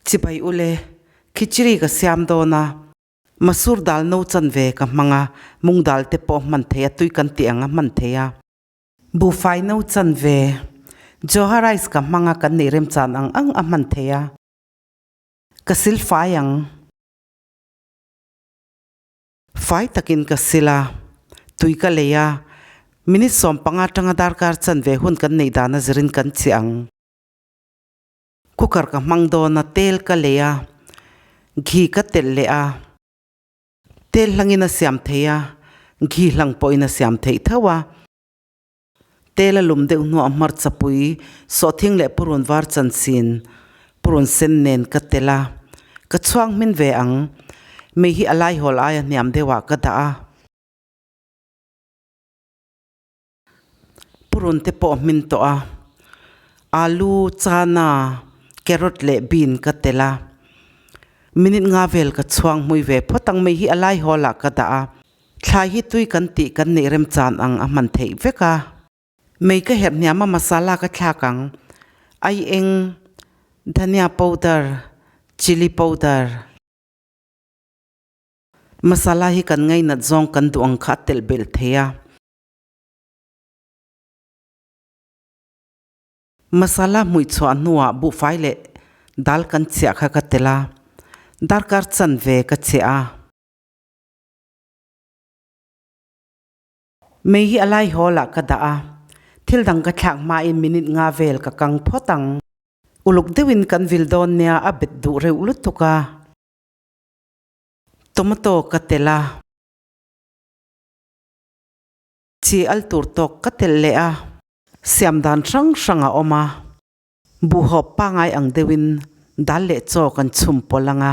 Chibai ule khichdi ka siamdan na masur dal no chan ve ka manga mung dal te po man theya tui kan tianga man theya bu fai no chan ve joha rice ka manga kan ni rem chan ang a man theya kasil fayang fai takin kasila tui ka leya minit som panga tanga dar kar chan ve hun kan nei dana zirin kan chiang cooker ka mangdo na tel ka leya ghi ka tel le a tel langina siam theya ghi lang poina siam thei thawa tela lum de nu amar chapui so thing le purun war chan sin purun sen nen ka tela ka chuang min ve ang me hi alai hol aya niam dewa ka da purun te po min to a alu chana carrot le bean ka tela minit nga vel ka chuang mui ve photang me hi alai hola ka da thlai hi tui kan ti kan ni rem chan ang a man thei veka mei ka her niama masala ka thlakang ai eng dhania powder chili powder masala hi kan ngai na zong kan duang kha tel bel theya masala mui chwa nuwa bu faile dal kan chia kha ka tela darkar chan ve ka chia mei hi alai hola ka da thil dang ka thak ma in minute nga vel ka kang photang uluk dewin kan vil don nia abet du re ulutuka tomato ka tela chi al tur tok ka tel le a siamdan sang sanga oma Buhhawp pa ngai ang dewin dal le cho kan chum polanga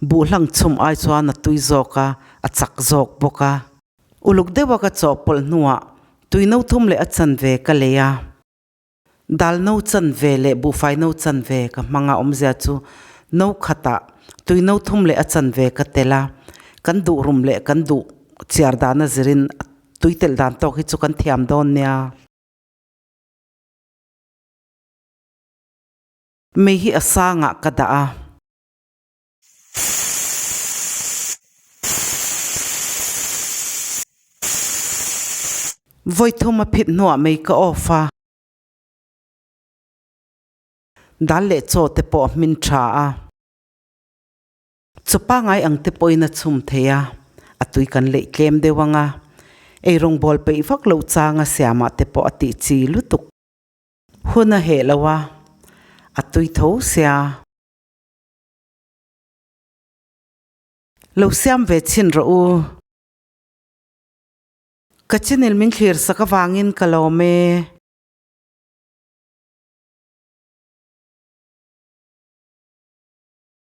bu hlang chum ai chwa na tui zoka a chak zok boka uluk dewa ka cho pol nuwa tui no thum le a chan ve ka leya dal no chan ve le bu fai no chan ve ka manga omzia chu no khata tui no thum le a chan ve ka tela kan du rum le kan du chiar dana zirin tui tel dan tok hi chu kan thiam don nia mei hi asanga ka da voi thuma phit nuwa mei ka ofa dal le cho te po min tha a chupa ngai ang te poina chum theya atui kan le tlem dewanga ei rong bol pe fak lo changa siama te po ati chi lutuk huna he lawa atui tho sia lo siam ve chin ro u kachinil min clear saka wangin kalome